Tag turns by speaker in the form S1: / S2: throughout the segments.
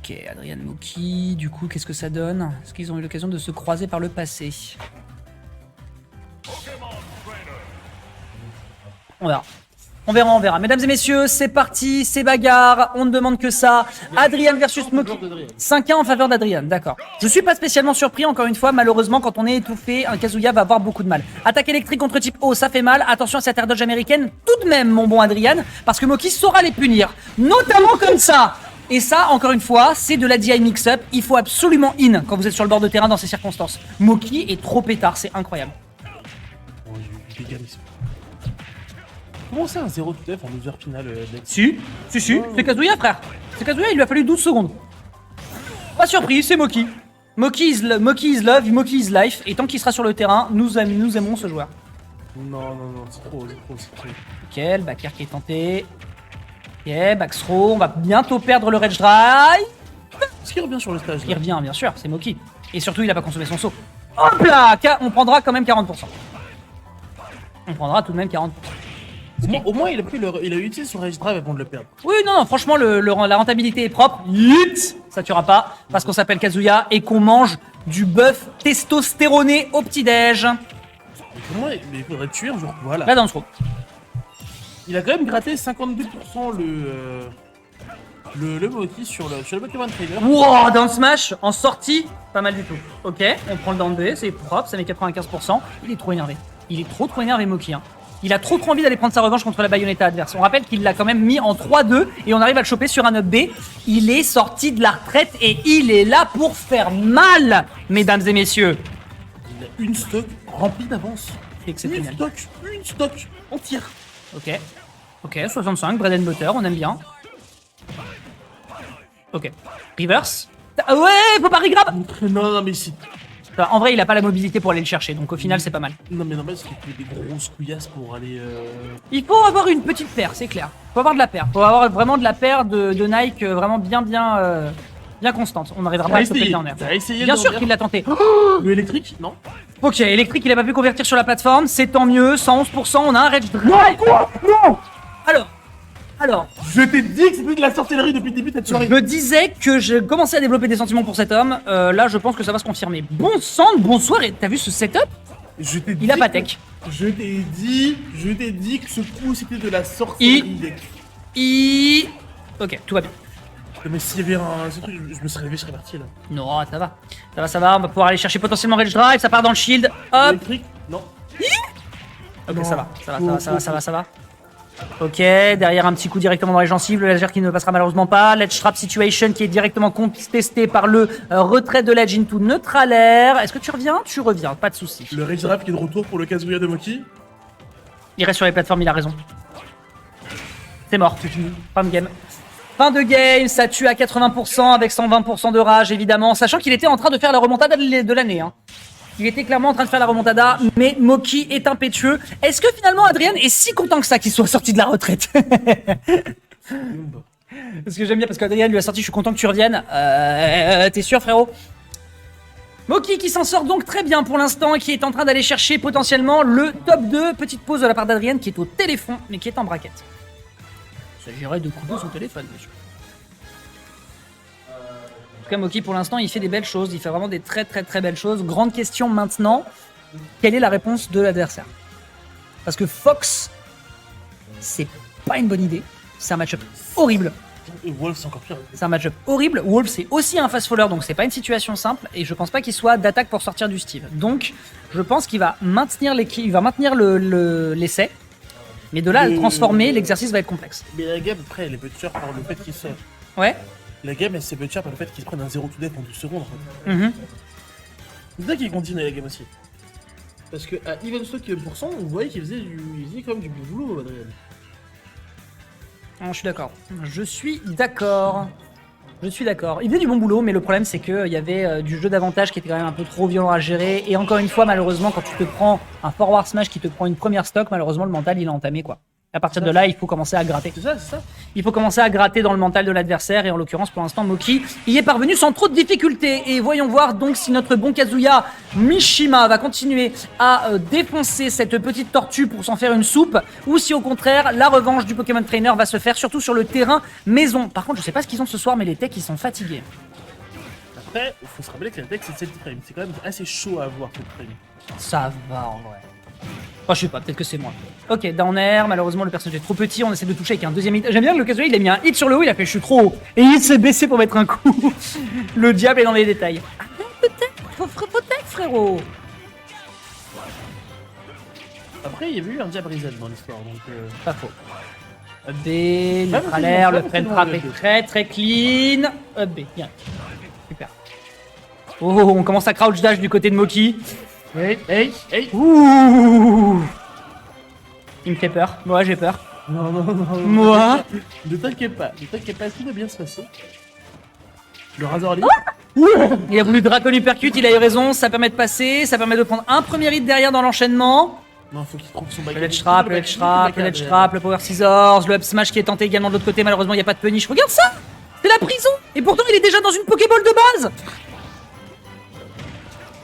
S1: Ok, Adrian Moki, du coup, qu'est-ce que ça donne? Est-ce qu'ils ont eu l'occasion de se croiser par le passé? On verra. On verra, on verra. Mesdames et messieurs, c'est parti, c'est bagarre, on ne demande que ça. Adrian versus Moki. 5-1 en faveur d'Adrian, d'accord. Je suis pas spécialement surpris, encore une fois, malheureusement, quand on est étouffé, un Kazuya va avoir beaucoup de mal. Attaque électrique contre type O, ça fait mal. Attention à cette air dodge américaine, tout de même, mon bon Adrian, parce que Moki saura les punir, notamment comme ça. Et ça, encore une fois, c'est de la DI mix-up. Il faut absolument in quand vous êtes sur le bord de terrain dans ces circonstances. Moki est trop pétard, c'est incroyable.
S2: Oh, il y a eu des Comment c'est un 0 to def en loser final
S1: Si, c'est Kazuya, frère. C'est Kazuya, il lui a fallu 12 secondes. Pas surpris, c'est Moki. Moki is love, Moki is life. Et tant qu'il sera sur le terrain, nous aimons ce joueur.
S2: Non, c'est trop.
S1: Ok, le back air qui est tenté. Ok, back throw, on va bientôt perdre le rage drive.
S2: Est-ce qu'il revient sur le stage là?
S1: Il revient, bien sûr, c'est Moki. Et surtout, il a pas consommé son saut. Hop là, on prendra quand même 40%. On prendra tout de même 40%.
S2: Au moins, il a utilisé son rage drive avant de le perdre.
S1: Oui, non, franchement, la rentabilité est propre. Yeet, ça tuera pas, parce qu'on s'appelle Kazuya et qu'on mange du bœuf testostéroné au petit-déj.
S2: Pour moi, il faudrait tuer un jour. Voilà.
S1: Là, dans le trou.
S2: Il a quand même gratté 52% le Moki sur le Pokémon Trainer.
S1: Wow, down smash en sortie, pas mal du tout. Ok, on prend le down B, c'est propre, ça met 95%. Il est trop énervé. Il est trop énervé, Moki. Hein. Il a trop envie d'aller prendre sa revanche contre la Bayonetta adverse. On rappelle qu'il l'a quand même mis en 3-2 et on arrive à le choper sur un up B. Il est sorti de la retraite et il est là pour faire mal, mesdames et messieurs.
S2: Il a une stock remplie d'avance.
S1: Exceptionnel.
S2: Une stock entière.
S1: Ok, 65, bread and butter, on aime bien. Ok, reverse. Ah ouais, faut pas regrab.
S2: Non, mais si.
S1: Enfin, en vrai, il a pas la mobilité pour aller le chercher, donc au final, c'est pas mal.
S2: Non, mais normal, c'est qu'il fait des grosses couillasses pour aller.
S1: Il faut avoir une petite paire, c'est clair. Faut avoir de la paire. Faut avoir vraiment de la paire de Nike vraiment bien constante. On n'arrivera pas à choper en air. Bien sûr qu'il l'a tenté.
S2: Le électrique, non.
S1: Ok, électrique, il a pas pu convertir sur la plateforme. C'est tant mieux. 111%, on a un rage drive.
S2: Non, quoi? Non.
S1: Alors,
S2: Je t'ai dit que c'était de la sorcellerie depuis le début de cette soirée.
S1: je me disais que je commençais à développer des sentiments pour cet homme. Là, je pense que ça va se confirmer. Bon sang, bonsoir. Et t'as vu ce setup? Il a pas tech.
S2: Je t'ai dit que ce coup c'était de la sorcellerie.
S1: Ok, tout va bien.
S2: Mais s'il y avait ce truc, je me serais réveillé, je serais parti là.
S1: Non, ça va. On va pouvoir aller chercher potentiellement Rage Drive. Ça part dans le shield. Hop.
S2: Électrique, non.
S1: Ok,
S2: Non.
S1: ça va. Ok, derrière un petit coup directement dans les gencives, le laser qui ne passera malheureusement pas. Ledge Trap Situation qui est directement contesté par le retrait de Ledge into neutral air. Est-ce que tu reviens? Tu reviens, pas de soucis.
S2: Le Rage Drive qui est de retour pour le Kazuya de Moki.
S1: Il reste sur les plateformes, il a raison. C'est mort, c'est fini. Fin de game. Fin de game, ça tue à 80% avec 120% de rage évidemment, sachant qu'il était en train de faire la remontada de l'année. Hein. Il était clairement en train de faire la remontada, mais Moki est impétueux. Est-ce que finalement Adrian est si content que ça qu'il soit sorti de la retraite? Parce que j'aime bien, parce qu'Adrian lui a sorti, je suis content que tu reviennes. T'es sûr frérot? Moki qui s'en sort donc très bien pour l'instant et qui est en train d'aller chercher potentiellement le top 2. Petite pause de la part d'Adrian qui est au téléphone, mais qui est en braquette. Il s'agirait de couper son téléphone, monsieur. En tout cas, Moki, pour l'instant, il fait des belles choses. Il fait vraiment des très belles choses. Grande question maintenant, quelle est la réponse de l'adversaire? Parce que Fox, c'est pas une bonne idée. C'est un match-up horrible.
S2: Et Wolf, c'est encore pire.
S1: C'est un match-up horrible. Wolf, c'est aussi un fast-faller, donc c'est pas une situation simple. Et je pense pas qu'il soit d'attaque pour sortir du Steve. Donc, je pense qu'il va maintenir l'essai. Mais de là à le transformer, l'exercice va être complexe.
S2: Mais la game, après, elle est butcher par le fait qu'il se...
S1: Ouais.
S2: La game, elle s'est butcher par le fait qu'il se prenne un 0 to def en 12 secondes, en fait. C'est ça qu'il continue la game aussi. Parce que à even stock %, on voyait qu'il faisait quand même du boulot, Adrien.
S1: Je suis d'accord. Il faisait du bon boulot, mais le problème c'est qu'il y avait du jeu d'avantage qui était quand même un peu trop violent à gérer. Et encore une fois, malheureusement, quand tu te prends un forward smash qui te prend une première stock, malheureusement, le mental il est entamé quoi. À partir de là, il faut commencer à gratter.
S2: C'est ça, c'est ça.
S1: Il faut commencer à gratter dans le mental de l'adversaire et en l'occurrence pour l'instant Moki y est parvenu sans trop de difficultés et voyons voir donc si notre bon Kazuya Mishima va continuer à défoncer cette petite tortue pour s'en faire une soupe ou si au contraire la revanche du Pokémon Trainer va se faire surtout sur le terrain maison. Par contre je sais pas ce qu'ils ont ce soir mais les techs ils sont fatigués.
S2: Après, il faut se rappeler que la deck c'est 7 frames, c'est quand même assez chaud à avoir cette frame.
S1: Ça va en vrai. Oh, je sais pas, peut-être que c'est moi. Ok, down air, malheureusement le personnage est trop petit, on essaie de toucher avec un deuxième hit. J'aime bien que le Kazuya il a mis un hit sur le haut, il a fait je suis trop haut. Et il s'est baissé pour mettre un coup. Le diable est dans les détails. Ah, peut-être frérot.
S2: Après, il y avait eu un diabrisage dans l'histoire, donc...
S1: Pas faux. Up B, neutre l'air, le frame trap est très très clean. Up B, bien. Super. Oh, on commence à crouch dash du côté de Moki.
S2: Hey.
S1: Ouh. Il me fait peur. Moi j'ai peur.
S2: Non.
S1: Moi
S2: Ne t'inquiète pas, tout va bien se passer. Le Razor Leaf.
S1: Il a voulu Dragon Uppercut, il a eu raison, ça permet de passer, ça permet de prendre un premier hit derrière dans l'enchaînement.
S2: Non, faut qu'il trouve son back.
S1: Le ledge trap, le power scissors, le up smash qui est tenté également de l'autre côté, malheureusement il n'y a pas de punish. Regarde ça. C'est la prison. Et pourtant il est déjà dans une Pokéball de base.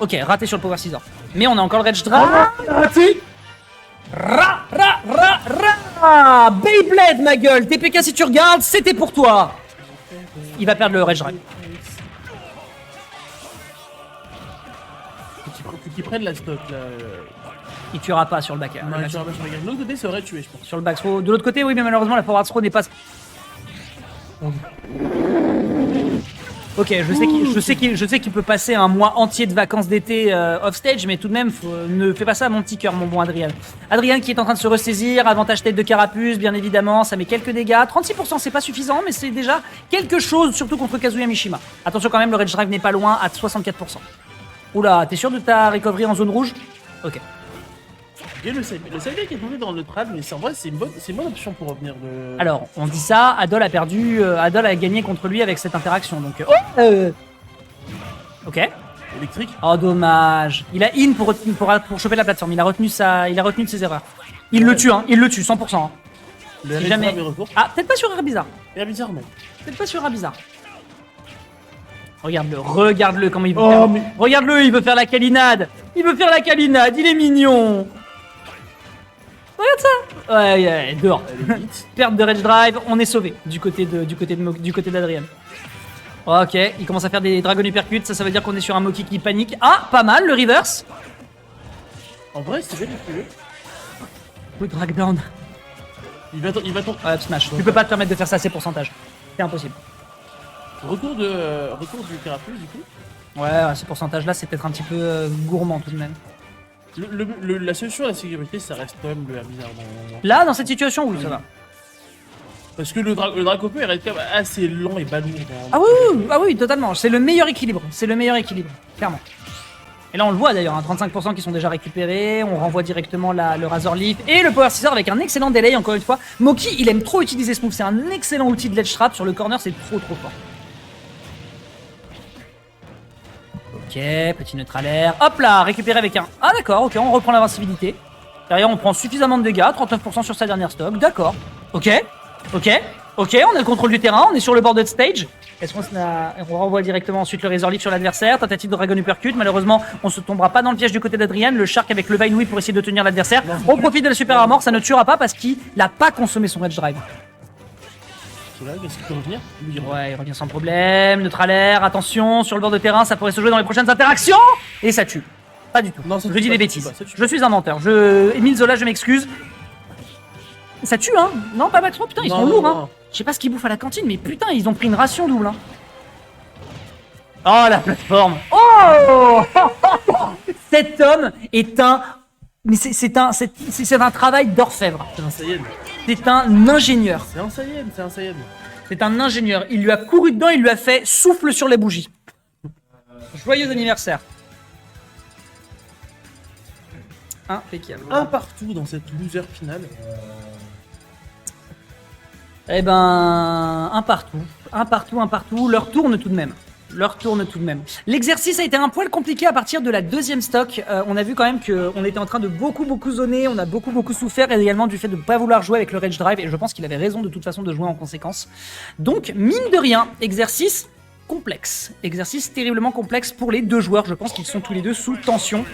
S1: Ok, raté sur le power scissors. Mais on a encore le Rage Drop.
S2: Raté.
S1: Ra Beyblade ma gueule. TPK si tu regardes, c'était pour toi. Il va perdre le Rage Drive.
S2: Faut qu'il prenne la stock là.
S1: Il tuera pas sur le back.
S2: Non, tu vas pas sur la gamme. De l'autre côté, ça aurait tué, je pense.
S1: Sur le back throw. De l'autre côté, oui, mais malheureusement, la forward throw n'est pas. Ok, je sais qu'il peut passer un mois entier de vacances d'été off stage, mais tout de même, ne fais pas ça à mon petit cœur, mon bon Adrien. Adrien qui est en train de se ressaisir, avantage tête de carapuce, bien évidemment, ça met quelques dégâts. 36%, c'est pas suffisant, mais c'est déjà quelque chose, surtout contre Kazuya Mishima. Attention quand même, le Rage Drive n'est pas loin, à 64%. Oula, t'es sûr de ta recovery en zone rouge? Ok.
S2: Et le side qui est tombé dans le trad, mais en vrai, c'est une bonne option pour revenir de.
S1: Alors, on dit ça, Adol a perdu, Adol a gagné contre lui avec cette interaction, donc... Ok.
S2: Électrique.
S1: Oh, dommage. Il a in pour choper la plateforme, il a retenu de ses erreurs. Il le tue, 100%. Hein.
S2: Le
S1: Si
S2: Rage
S1: jamais...
S2: Drive est retour.
S1: Ah, peut-être pas sur Air Bizarre.
S2: Et bizarre, non.
S1: Peut-être pas sur Air Bizarre. Regarde-le, comment il veut
S2: Oh,
S1: faire.
S2: mais-
S1: Regarde-le, il veut faire la câlinade. Il est mignon. Regarde ça. Ouais, dehors.
S2: Elle est vite.
S1: Perte de Rage Drive, on est sauvé du côté d'Adrien. Ok, il commence à faire des Dragon Uppercut, ça veut dire qu'on est sur un Moki qui panique. Ah, pas mal, le reverse.
S2: En vrai, c'est bien le
S1: Le drag down.
S2: Il va ton.
S1: Ouais, up smash. Tu peux pas te permettre de faire ça à ces pourcentages. C'est impossible.
S2: Retour du carapuce, du coup.
S1: Ouais, ces pourcentages là, c'est peut-être un petit peu gourmand tout de même.
S2: La solution à la sécurité, ça reste quand même le bizarre.
S1: Là, dans cette situation, oui, ça va.
S2: Parce que le Dracopeu, il reste quand même assez lent et balourd.
S1: Ah oui, totalement. C'est le meilleur équilibre. Clairement. Et là, on le voit d'ailleurs, 35% qui sont déjà récupérés. On renvoie directement le Razor Leaf et le Power Scissor avec un excellent delay, encore une fois. Moki, il aime trop utiliser ce move. C'est un excellent outil de ledge trap. Sur le corner, c'est trop fort. Ok, petit neutral air. Hop là, récupéré avec un... Ah d'accord, ok, on reprend l'invincibilité. Derrière, on prend suffisamment de dégâts, 39% sur sa dernière stock. D'accord. Ok, on a le contrôle du terrain, on est sur le bord de stage. Est-ce on renvoie directement ensuite le Razor Leaf sur l'adversaire. Tentative de Dragon Uppercut. Malheureusement, on se tombera pas dans le piège du côté d'Adrian. Le Shark avec le Vine Whip pour essayer de tenir l'adversaire. On profite de la super armor, ça ne tuera pas parce qu'il n'a pas consommé son Edge Drive.
S2: Est-ce qu'il peut revenir?
S1: Ouais, il revient sans problème. Neutral air, attention, sur le bord de terrain, ça pourrait se jouer dans les prochaines interactions. Et ça tue. Pas du tout.
S2: Non, ça
S1: je
S2: tue
S1: dis
S2: pas,
S1: des
S2: ça tue
S1: bêtises.
S2: pas, ça tue
S1: Je suis un menteur. Émile Zola, je m'excuse. Ça tue, hein? Non, pas trop. Putain, ils sont lourds, hein. Je sais pas ce qu'ils bouffent à la cantine, mais putain, ils ont pris une ration double, hein. Oh, la plateforme. Oh. Cet homme est un... Mais c'est un travail d'orfèvre.
S2: C'est un Saiyan.
S1: C'est un ingénieur.
S2: C'est un Saiyan.
S1: C'est un ingénieur. Il lui a couru dedans, il lui a fait souffle sur les bougies. Joyeux anniversaire. Impeccable.
S2: Un partout dans cette loser finale.
S1: Eh ben, un partout. Leur tourne tout de même. leur tourne tout de même. L'exercice a été un poil compliqué à partir de la deuxième stock. On a vu quand même qu'on était en train de beaucoup zoner, on a beaucoup souffert et également du fait de ne pas vouloir jouer avec le Rage Drive et je pense qu'il avait raison de toute façon de jouer en conséquence. Donc mine de rien, exercice complexe. Exercice terriblement complexe pour les deux joueurs. Je pense qu'ils sont tous les deux sous tension.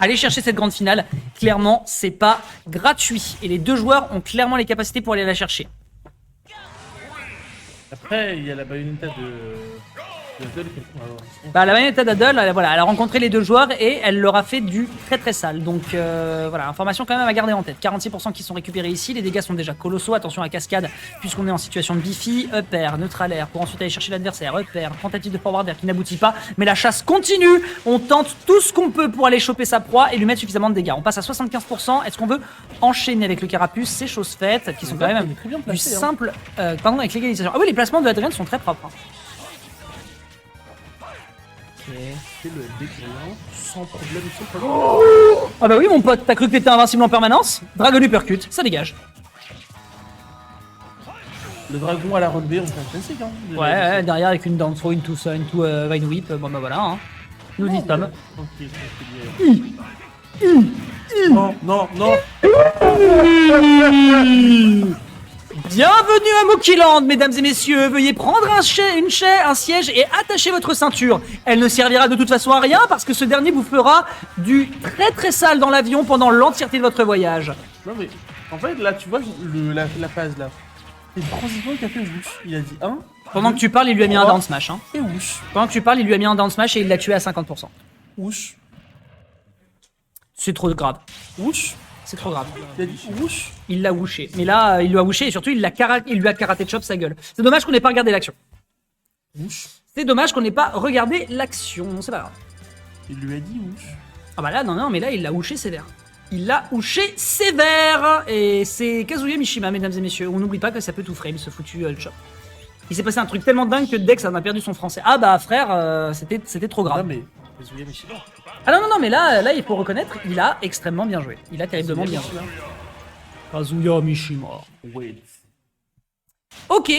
S1: Aller chercher cette grande finale, clairement, c'est pas gratuit. Et les deux joueurs ont clairement les capacités pour aller la chercher.
S2: Après, il y a la Bayonetta de Adol.
S1: Bah, la Bayonetta d'Adol, elle a rencontré les deux joueurs et elle leur a fait du très sale. Donc voilà, information quand même à garder en tête. 46% qui sont récupérés ici, les dégâts sont déjà colossaux. Attention à cascade, puisqu'on est en situation de bifi. Up air, neutral air, pour ensuite aller chercher l'adversaire. Up air, tentative de forward air qui n'aboutit pas. Mais la chasse continue. On tente tout ce qu'on peut pour aller choper sa proie et lui mettre suffisamment de dégâts. On passe à 75%. Est-ce qu'on veut enchaîner avec le carapuce? C'est chose faite, qui sont quand même du simple. Pardon, avec l'égalisation. Ah oui, les placements de Adrien sont très propres.
S2: C'est le décalage, sans problème,
S1: Ah bah oui mon pote, t'as cru que t'étais invincible en permanence? Dragon Uppercut, ça dégage.
S2: Le dragon à la run B, on fait un classique hein.
S1: Ouais, derrière avec une down throw, une Vine Whip, bon bah voilà hein. Nous dit Tom.
S2: Non.
S1: Bienvenue à Mokiland, mesdames et messieurs. Veuillez prendre un siège et attacher votre ceinture. Elle ne servira de toute façon à rien parce que ce dernier vous fera du très sale dans l'avion pendant l'entièreté de votre voyage.
S2: Non mais, en fait là, tu vois la phase là. C'est transition qui a fait whoosh. Il a dit 1.
S1: Pendant que tu parles, il lui a mis un down smash. Hein.
S2: Et whoosh.
S1: Pendant que tu parles, il lui a mis un down smash et il l'a tué à 50%.
S2: Whoosh.
S1: C'est trop grave.
S2: Whoosh.
S1: C'est trop grave.
S2: Il a dit whoosh.
S1: Il l'a whooché. Mais là, il lui a whooché et surtout, il lui a karaté chop sa gueule. C'est dommage qu'on n'ait pas regardé l'action.
S2: Whoosh.
S1: C'est dommage qu'on n'ait pas regardé l'action. C'est pas grave.
S2: Il lui a dit whoosh.
S1: Ah bah là, non, mais là, il l'a whooché sévère. Il l'a whooché sévère. Et c'est Kazuya Mishima, mesdames et messieurs. On n'oublie pas que ça peut tout frame, ce foutu chop. Il s'est passé un truc tellement dingue que Dex en a perdu son français. Ah bah frère, c'était trop grave.
S2: Non mais, Kazuya Mishima.
S1: Ah non, mais là, il faut reconnaître, il a extrêmement bien joué. Il a terriblement bien joué. Kazuya Mishima.
S2: Wait.
S1: Ok.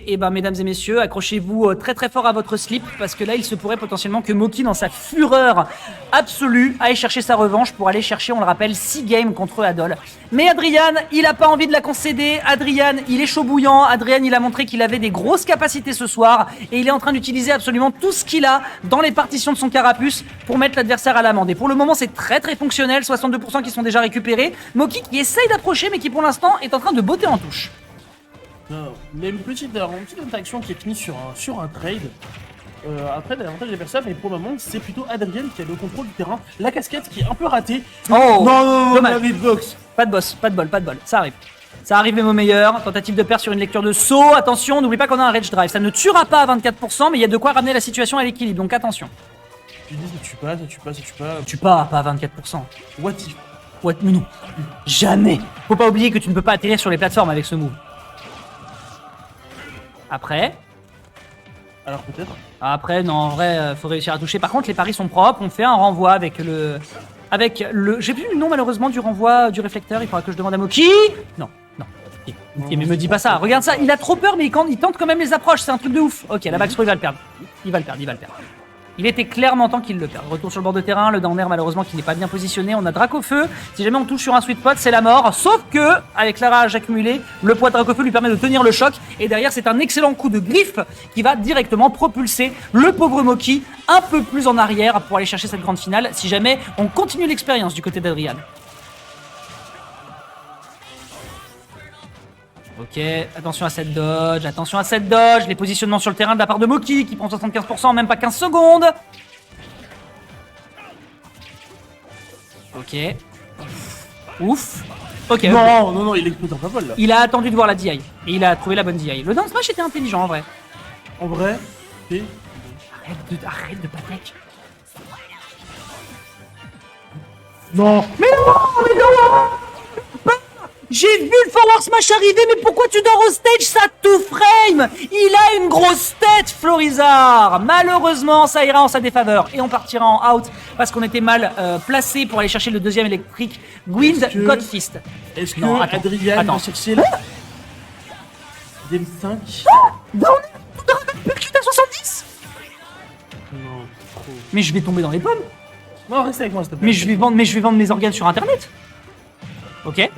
S1: Et ben, mesdames et messieurs, accrochez-vous très fort à votre slip parce que là, il se pourrait potentiellement que Moki, dans sa fureur absolue, aille chercher sa revanche pour aller chercher, on le rappelle, 6 games contre Adol. Mais Adrian, il a pas envie de la concéder. Adrian, il est chaud bouillant. Adrian, il a montré qu'il avait des grosses capacités ce soir et il est en train d'utiliser absolument tout ce qu'il a dans les partitions de son carapuce pour mettre l'adversaire à l'amende. Et pour le moment, c'est très fonctionnel. 62% qui sont déjà récupérés. Moki qui essaye d'approcher, mais qui pour l'instant est en train de botter en touche.
S2: Non, mais une petite interaction qui est finie sur un trade. Après, l'avantage des personnes, mais pour le moment, c'est plutôt Adrien qui a le contrôle du terrain. La casquette qui est un peu ratée.
S1: Oh,
S2: non,
S1: dommage.
S2: la hitbox.
S1: Pas de boss, pas de bol. Ça arrive. Ça arrive même au meilleur. Tentative de perte sur une lecture de saut. Attention, n'oublie pas qu'on a un Rage Drive. Ça ne tuera pas à 24%, mais il y a de quoi ramener la situation à l'équilibre. Donc attention.
S2: Tu dis ça tue pas.
S1: Tu pas à 24%.
S2: What if?
S1: What? Non. Jamais. Faut pas oublier que tu ne peux pas atterrir sur les plateformes avec ce move. Après, non, en vrai, faut réussir à toucher. Par contre, les paris sont propres. On fait un renvoi avec le. J'ai plus le nom malheureusement du renvoi du réflecteur. Il faudra que je demande à Moki. Non. Ok, mais me dis pas ça. Regarde ça. Il a trop peur, mais il tente quand même les approches. C'est un truc de ouf. Ok, la backthrow, il va le perdre. Il va le perdre. Il était clairement temps qu'il le perde. Retour sur le bord de terrain, le down air malheureusement qui n'est pas bien positionné. On a Dracofeu. Si jamais on touche sur un sweet spot, c'est la mort. Sauf que, avec la rage accumulée, le poids de Dracofeu lui permet de tenir le choc. Et derrière, c'est un excellent coup de griffe qui va directement propulser le pauvre Moki un peu plus en arrière pour aller chercher cette grande finale. Si jamais on continue l'expérience du côté d'Adrian. Ok, attention à cette dodge, les positionnements sur le terrain de la part de Moki qui prend 75% en même pas 15 secondes. Ok. Ouf. Ok.
S2: Non, il explose un vol là.
S1: Il a attendu de voir la DI et il a trouvé la bonne DI. Le down smash était intelligent en vrai.
S2: C'est...
S1: Arrête de patek.
S2: Non.
S1: Mais non. J'ai vu le forward smash arriver, mais pourquoi tu dors au stage? Ça tout frame. Il a une grosse tête, Florizard. Malheureusement, ça ira en sa défaveur. Et on partira en out parce qu'on était mal placé pour aller chercher le deuxième électrique. Wind Godfist.
S2: Est-ce que Adrien va chercher la... Game 5
S1: Down percute à 70. Mais je vais tomber dans les pommes.
S2: Non, reste avec moi, s'il te plaît.
S1: Mais je vais vendre mes organes sur internet. Ok.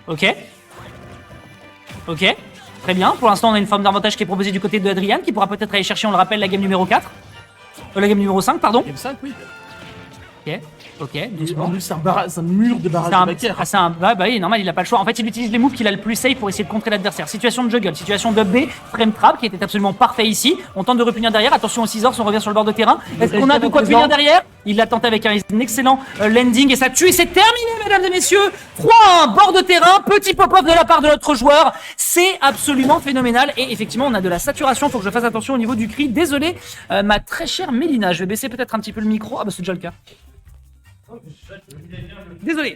S1: Ok. Ok. Très bien. Pour l'instant, on a une forme d'avantage qui est proposée du côté de Adrian, qui pourra peut-être aller chercher, on le rappelle, la game numéro 4. La game numéro 5, pardon.
S2: Game 5, oui.
S1: Ok. Ok.
S2: En
S1: Doucement.
S2: plus, c'est un mur de barrage de backer.
S1: Bah oui, normal, il a pas le choix. En fait, il utilise les moves qu'il a le plus safe pour essayer de contrer l'adversaire. Situation de juggle, situation de B, frame trap qui était absolument parfait ici. On tente de repunir derrière. Attention aux scissors, on revient sur le bord de terrain. Est-ce qu'on a de quoi punir derrière? Il l'a tenté avec un excellent landing et ça tue. Et c'est terminé, mesdames et messieurs. 3-1, bord de terrain, petit pop-off de la part de notre joueur. C'est absolument phénoménal. Et effectivement, on a de la saturation. Faut que je fasse attention au niveau du cri. Désolé, ma très chère Mélina. Je vais baisser peut-être un petit peu le micro. Ah bah c'est déjà le cas. Désolé.